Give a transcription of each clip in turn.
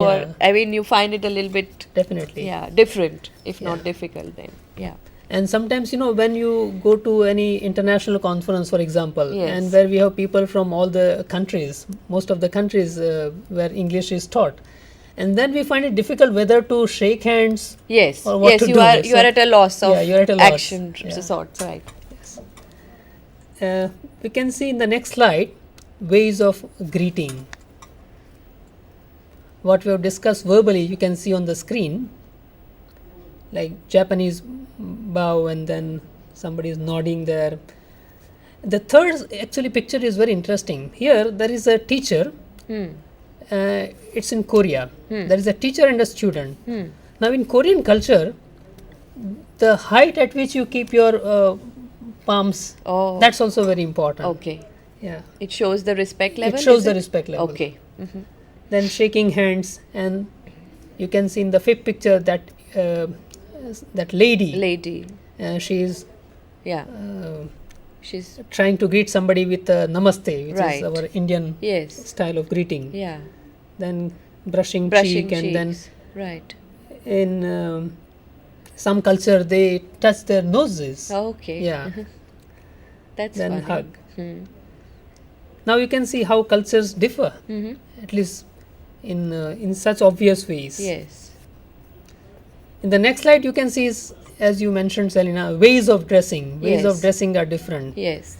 or Yeah. I mean you find it a little bit Definitely. different, if not Yeah. difficult then. Yeah. And sometimes, when you go to any international conference, for example, Yes. and where we have people from all the countries, most of the countries where English is taught, and then we find it difficult whether to shake hands Yes. or what Yes, to you do. are So- at a loss of yeah, you're at a loss. action Yeah. sorts, right? Yes. We can see in the next slide ways of greeting. What we have discussed verbally, you can see on the screen, like Japanese bow, and then somebody is nodding there. The third actually picture is very interesting. Here there is a teacher. Hmm. It's in Korea. There is a teacher and a student. Hmm. Now in Korean culture, the height at which you keep your palms, Oh. that's also very important. Okay. Yeah. It shows the respect level. It shows is the respect level. Okay. Mhm. Then shaking hands, and you can see in the fifth picture that that lady. Lady. She is Yeah. She's trying to greet somebody with namaste, which Right. is our Indian yes. style of greeting. Yeah. Then brushing Brushing cheek, and then cheeks. Right. in some culture they touch their noses. Okay. Yeah. That's Then funny. hug. Hmm. Now you can see how cultures differ, Mm-hmm. at least in such obvious ways. Yes. In the next slide, you can see is, as you mentioned, Selina, ways of dressing. Ways of Yes. dressing are different Yes.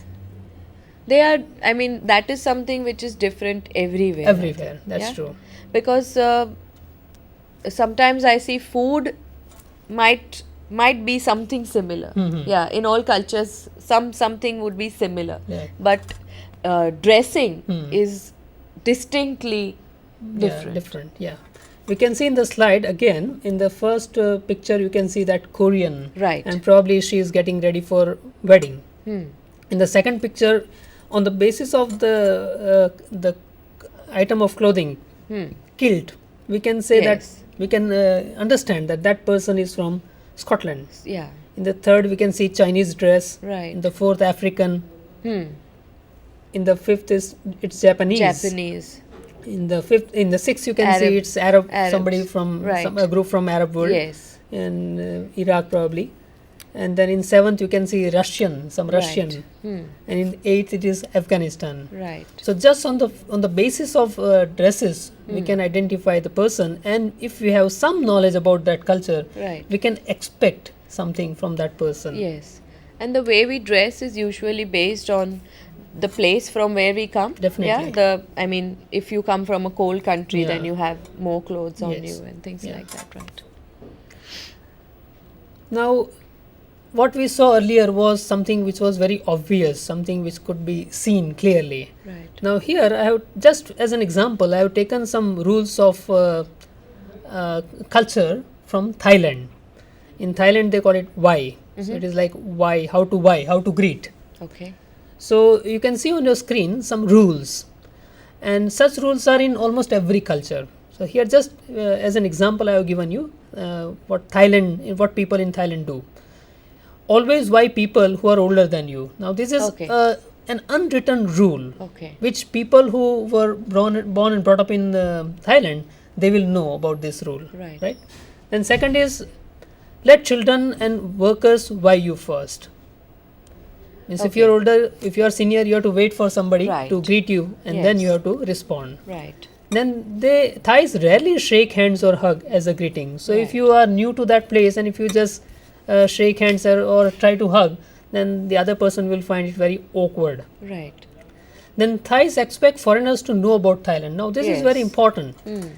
They are, I mean, that is something which is different everywhere. I everywhere. think. That's Yeah? true. Because sometimes I see food might be something similar. Mhm. Yeah, in all cultures, something would be similar. Yeah. But dressing Hmm. is distinctly different. Yeah, different. Yeah. We can see in the slide again. In the first picture, you can see that Korean, Right. and probably she is getting ready for wedding. Hmm. In the second picture, on the basis of the item of clothing, Hmm. kilt, we can say that Yes. we can understand that that person is from Scotland. Yeah. In the third, we can see Chinese dress. Right. In the fourth, African. Hmm. In the fifth is it's Japanese. Japanese. In the sixth, you can Arab- see it's Arab. Arabs. Somebody from Right. a group from Arab world. Yes. And Iraq probably. And then in seventh, you can see Russian, some Russian. Right. Hmm. And in eighth, it is Afghanistan. Right. So just on the basis of dresses, we Hmm. can identify the person, and if we have some knowledge about that culture, Right. we can expect something from that person. Yes. And the way we dress is usually based on the place from where we come. Definitely. Yeah. I mean, if you come from a cold country, then Yeah. you have more clothes on Yes. you and things Yeah. like that, right? Now, what we saw earlier was something which was very obvious, something which could be seen clearly. Right. Now here, I have just as an example, I have taken some rules of culture from Thailand. In Thailand, they call it why. So it is like why, how to greet. Okay. So you can see on your screen some rules, and such rules are in almost every culture. So here, just as an example, I have given you what people in Thailand do. Always why people who are older than you. Now this is Okay. an unwritten rule, Okay. which people who were born and brought up in Thailand, they will know about this rule. Right. Then second is, let children and workers why you first. Means if Okay. you are older, if you are senior, you have to wait for somebody Right. to greet you, and then Yes. you have to respond. Right. Then Thais rarely shake hands or hug as a greeting. So if Right. you are new to that place, and if you just shake hands or try to hug, then the other person will find it very awkward. Right. Then Thais expect foreigners to know about Thailand. Now this is very Yes. important. Hmm.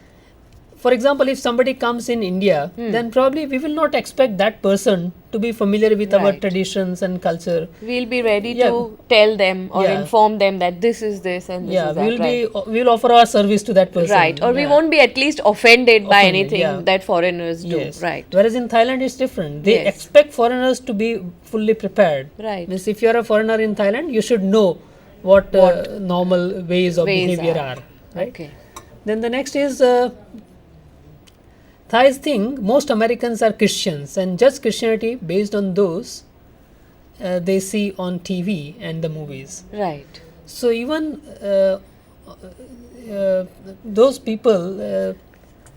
For example, if somebody comes in India, then probably we will not expect that person to be familiar with our Right. traditions and culture. We'll be ready Yeah. to tell them or Yeah. inform them that this is this and this Yeah, is that. we will offer our service to that person. Right. Or we Yeah. won't be at least offended by Offended, anything yeah. that foreigners do. Yes. Right. Whereas in Thailand, it's different. They Yes. expect foreigners to be fully prepared. Right. Means if you are a foreigner in Thailand, you should know what normal ways of Ways behavior are. are. Right. Okay. Then the next is Thais think most Americans are Christians and judge Christianity based on those they see on TV and the movies. Right. So even those people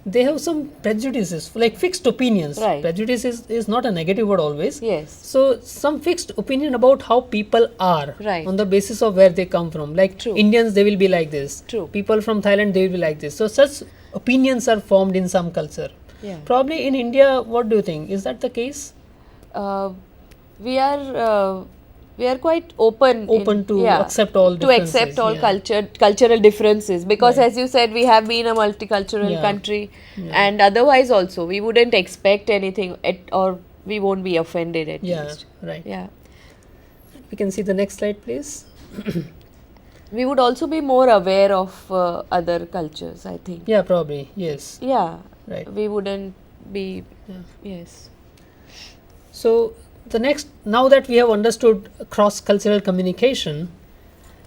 they have some prejudices, like fixed opinions. Right. Prejudice is not a negative word always. Yes. So some fixed opinion about how people are Right. on the basis of where they come from. Like True. Indians, they will be like this. True. People from Thailand, they will be like this. So such opinions are formed in some culture. Yeah. Probably in India, what do you think? Is that the case? We are quite open To accept all to differences. accept all Yeah. cultural differences, because Right. as you said, we have been a multicultural Yeah. country, and otherwise also we wouldn't expect anything or we won't be offended at Yeah, least. right. Yeah. We can see the next slide, please. We would also be more aware of other cultures, I think. Yeah, probably. Yes. Yeah. Right. We wouldn't be. Yeah. Yes. So the next, now that we have understood cross-cultural communication,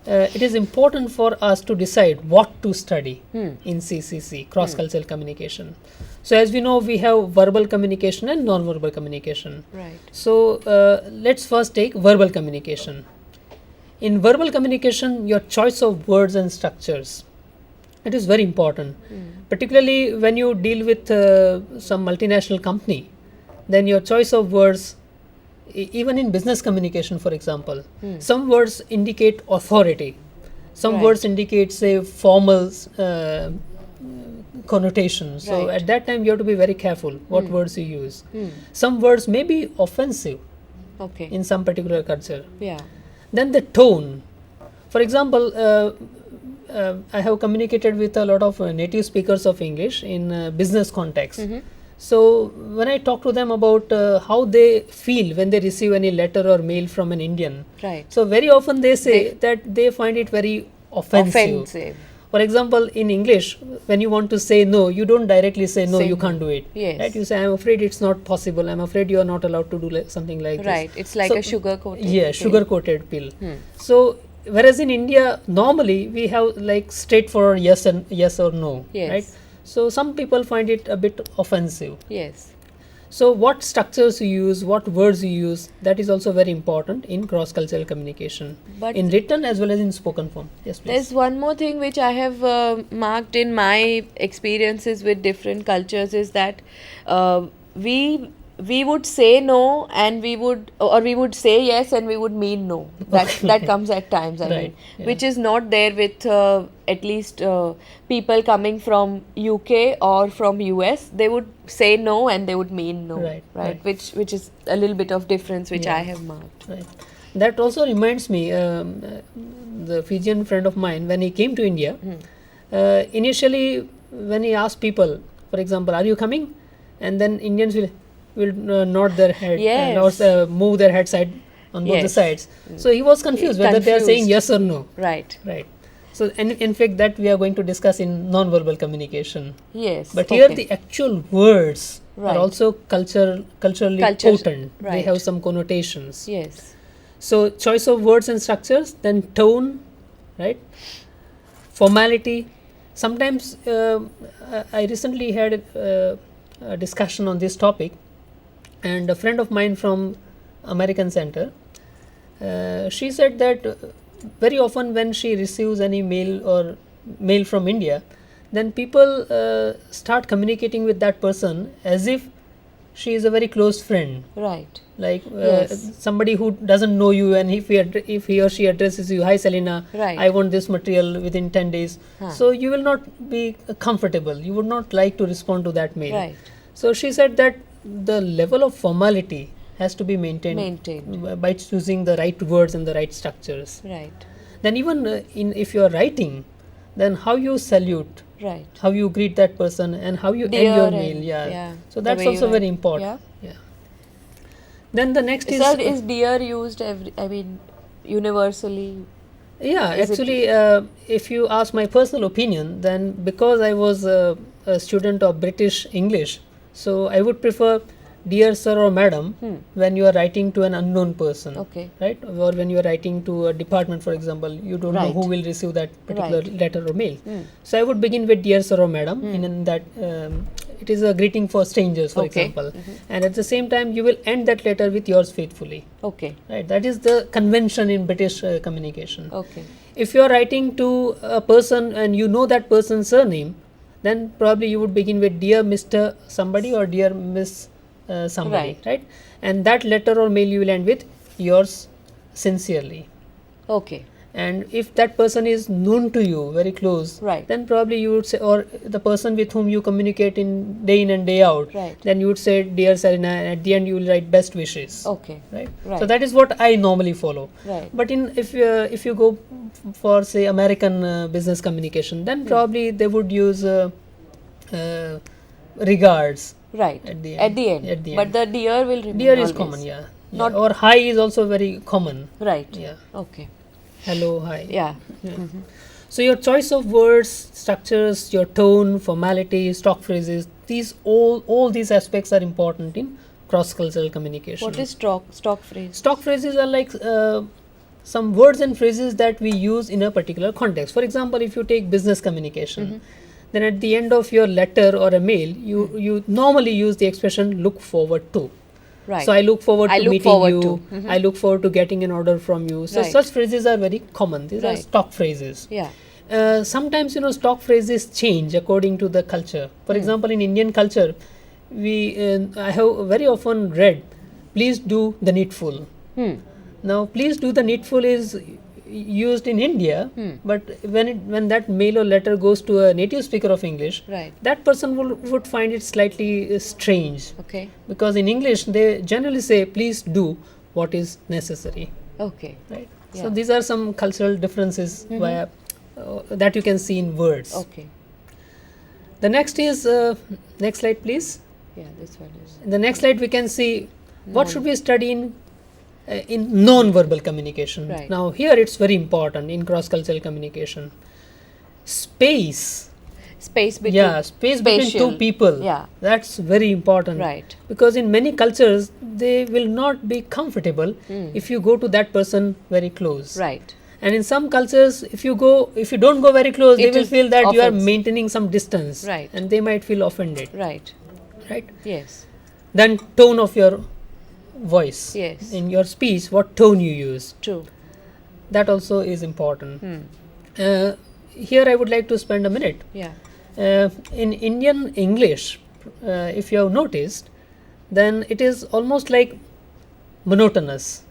it is important for us to decide what to study in CCC, cross-cultural communication. So as we know, we have verbal communication and non-verbal communication. Right. So let's first take verbal communication. In verbal communication, your choice of words and structures, it is very important, particularly when you deal with some multinational company. Then your choice of words, even in business communication, for example, some words indicate authority, some Right. words indicate, say, formal connotation. So Right. at that time, you have to be very careful what words you use. Some words may be offensive Okay. in some particular culture. Yeah. Then the tone. For example, I have communicated with a lot of native speakers of English in business context. So when I talk to them about how they feel when they receive any letter or mail from an Indian, Right. so very often they say that they find it very offensive. Offensive. For example, in English, when you want to say no, you don't directly say no, Say you no. can't do it. Yes. Right? You say, I'm afraid it's not possible. I'm afraid you are not allowed to do something like this. Right. It's like So- a sugar coated. Yeah, sugar coated pill. So whereas in India, normally we have like straightforward yes or no. Yes. Right. So some people find it a bit offensive. Yes. So what structures you use, what words you use, that is also very important in cross-cultural communication, But in written as well as in spoken form. Yes, please. there's one more thing which I have marked in my experiences with different cultures is that we would say no and we would say yes and we would mean no. That comes at times, I Right, mean, yeah. which is not there with at least people coming from UK or from US. They would say no and they would mean no. Right. Which is a little bit of difference which Yeah. I have marked. Right. That also reminds me, the Fijian friend of mine, when he came to India, initially when he asked people, for example, are you coming? And then Indians will nod their head Yes. or move their head side on both the Yes. sides. So he was confused whether they are saying Confused. yes or no. Right. Right. So and in fact that we are going to discuss in non-verbal communication. Yes. But here okay. the actual words Right. are also culturally Cultures, potent. They right. have some connotations. Yes. So choice of words and structures, then tone, right? Formality. Sometimes I recently had a discussion on this topic, and a friend of mine from American Center, she said that very often when she receives any mail from India, then people start communicating with that person as if she is a very close friend, Right. like Yes. somebody who doesn't know you, and if he or she addresses you, hi Selina, Right. I want this material within 10 days. Huh. So you will not be comfortable, you would not like to respond to that mail. Right. So she said that the level of formality has to be maintained by choosing the right words and the right structures. Right. Then even if you are writing, then how you salute, Right. how you greet that person, and how you Dear end your and- mail. yeah, So the that's way you also write. very important. Yeah. Then the next Sir, is dear used universally? Yeah, Is it- actually, if you ask my personal opinion, then because I was a student of British English, so I would prefer dear sir or madam when you are writing to an unknown person. Okay. Right? Or when you are writing to a department, for example, you don't know Right. who will receive that particular Right. letter or mail. So I would begin with dear sir or madam, in that it is a greeting for strangers, for Okay. example. And at the same time, you will end that letter with yours faithfully. Okay. Right? That is the convention in British communication. Okay. If you are writing to a person and you know that person's surname, then probably you would begin with dear Mr. somebody or dear Miss somebody, right? And that letter or mail you will end with yours sincerely. Okay. And if that person is known to you, very close, Right. then probably you would say, or the person with whom you communicate in and day out, Right. then you would say, dear Sarina, and at the end you will write best wishes. Okay. Right? Right. So that is what I normally follow. Right. But if you go for say American business communication, then probably they would use regards. Right. At the At the end. end. At the But end. the dear will remain Dear is always. common, yeah. Not- Or hi is also very common. Right. Yeah. Okay. Hello, hi. Yeah. So your choice of words, structures, your tone, formality, stock phrases, these all these aspects are important in cross-cultural communication. What is stock phrase? Stock phrases are like some words and phrases that we use in a particular context. For example, if you take business communication, then at the end of your letter or a mail, you normally use the expression "look forward to." Right. So I look forward I to look meeting forward you. to. I look forward to getting an order from you. So Right. such phrases are very common. These are Right. stock phrases. Yeah. Sometimes stock phrases change according to the culture. For example, in Indian culture, I have very often read, "Please do the needful." Now, "please do the needful" is used in India, but when that mail or letter goes to a native speaker of English, Right. that person would find it slightly strange, Okay. because in English they generally say, "Please do what is necessary." Okay. Right. So Yeah. these are some cultural differences via that you can see in words. Okay. The next is next slide, please. Yeah, this one is. In the next slide, we can see what should we study in non-verbal communication. Right. Now, here it's very important in cross-cultural communication. Space. Space between. Yeah, space between spatial. two people. Yeah. That's very important. Right. Because in many cultures, they will not be comfortable if you go to that person very close. Right. And in some cultures, if you don't go very close, they It will is feel that you are offense. maintaining some distance. Right. And they might feel offended. Right. Right. Yes. Then tone of your voice. Yes. In your speech, what tone you use. True. That also is important. Here I would like to spend a minute. Yeah. In Indian English, if you have noticed, then it is almost like monotonous.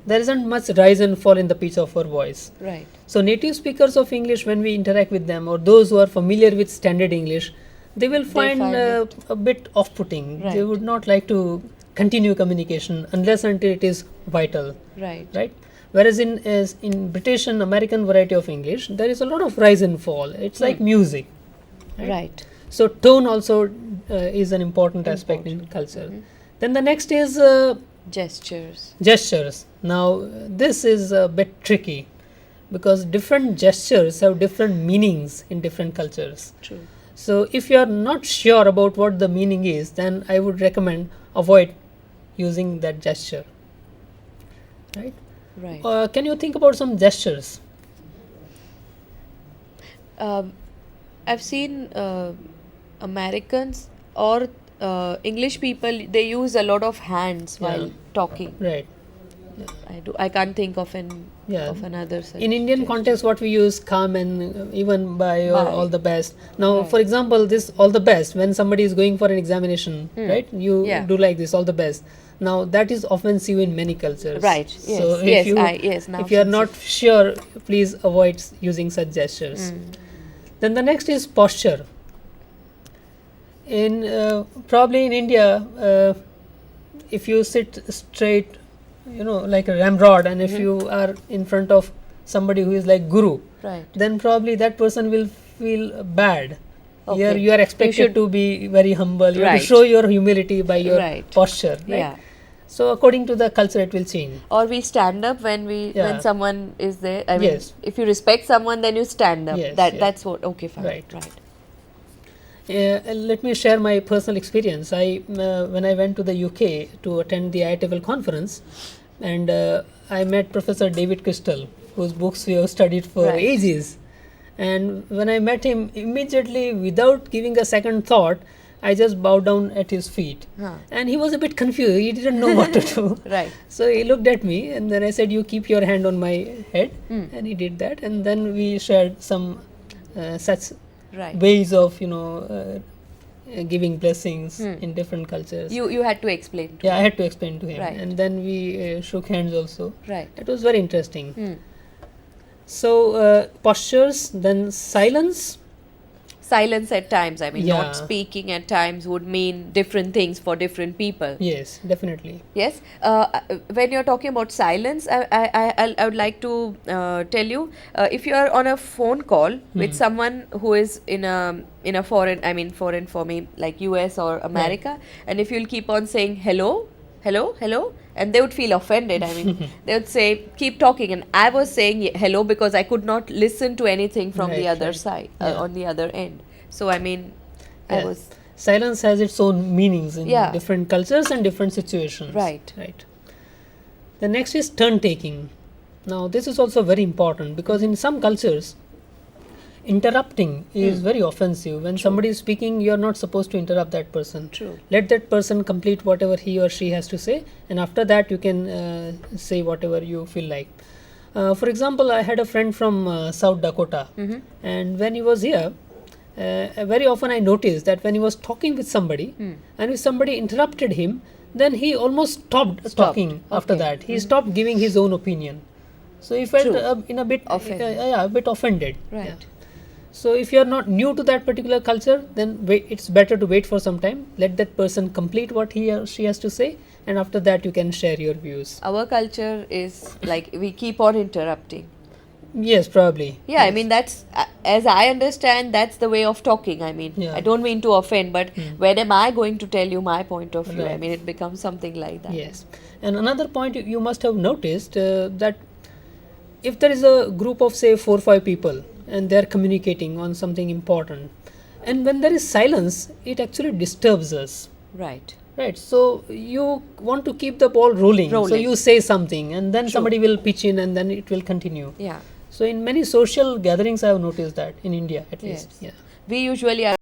There isn't much rise and fall in the pitch of our voice. Right. So native speakers of English, when we interact with them, or those who are familiar with standard English, they will find, find it. a bit off-putting. They Right. would not like to continue communication unless until it is vital, Right. right? Whereas in British and American variety of English, there is a lot of rise and fall. It's like music. Right. So tone also is an important aspect in culture. Then the next is Gestures. gestures. Now this is a bit tricky, because different gestures have different meanings in different cultures. True. So if you are not sure about what the meaning is, then I would recommend avoid using that gesture. Right? Right. Can you think about some gestures? I've seen Americans or English people. They use a lot of hands while Yeah. talking. Right. I can't think of Yeah. another. Such In Indian gesture. context, what we use "come" and even "bye" or Bye. "all the best." Now, Right. for example, this "all the best" when somebody is going for an examination, right? You Yeah. do like this "all the best." Now, that is offensive in many cultures. Right. So Yes. if Yes. you Yes. Now if you are since not sure, please avoid using such gestures. Then the next is posture. In probably in India, if you sit straight, like a ramrod, and if you are in front of somebody who is like guru, Right. then probably that person will feel bad. Here Okay. you are expected should- to be very humble. You have to Right. show your humility by your Right. posture. Right? Yeah. So according to the culture, it will change. Or we stand up when Yeah. when someone is there. I mean, Yes. if you respect someone, then you stand up. Yes, yeah. That's what. Okay, fine. Right. Right. Let me share my personal experience. When I went to the UK to attend the IITFL conference, and I met Professor David Crystal, whose books we have studied for Right. ages. And when I met him, immediately, without giving a second thought, I just bowed down at his feet. Huh. And he was a bit confused. He didn't know what to do. Right. So he looked at me, and then I said, "You keep your hand on my head." And he did that. And then we shared some such Right. ways of giving blessings in different cultures. You had to explain. Yeah, I had to explain to him, Right. and then we shook hands also. Right. It was very interesting. Hmm. So postures, then silence. Silence at times, I mean, Yeah. not speaking at times would mean different things for different people. Yes, definitely. Yes. When you're talking about silence, I would like to tell you, if you are on a phone call with someone who is in a foreign, I mean foreign for me like US or America, and if you'll keep on saying hello, hello, hello, and they would feel offended. I mean, they would say keep talking, and I was saying hello because I could not listen to anything from the Right, other right. side, Yeah. on the other end. So I mean, I Yeah. was Silence has its own meanings in Yeah. different cultures and different situations. Right. Right. The next is turn taking. Now this is also very important because in some cultures, interrupting is very offensive. When somebody is speaking, you are not supposed to interrupt that person. True. Let that person complete whatever he or she has to say, and after that you can say whatever you feel like. For example, I had a friend from South Dakota, and when he was here, very often I noticed that when he was talking with somebody, and if somebody interrupted him, then he almost stopped talking after Okay. that. He stopped giving his own opinion. So he felt True. in a bit Offended. yeah, a bit offended. Right. Yeah. So if you are not new to that particular culture, then it's better to wait for some time. Let that person complete what he or she has to say, and after that you can share your views. Our culture is like we keep on interrupting. Yes, probably. Yeah, I mean that's as I understand that's the way of talking. I mean, Yeah. I don't mean to offend, but when am I going to tell you my point of view? I Right. mean, it becomes something like that. Yes. And another point you must have noticed that if there is a group of say 4 or 5 people and they are communicating on something important, and when there is silence, it actually disturbs us. Right. Right, so you want to keep the ball rolling. So Rolling. you say something, and then somebody will pitch in, and then it will continue. Yeah. So in many social gatherings, I have noticed that in India at least. Yes. Yeah. We usually are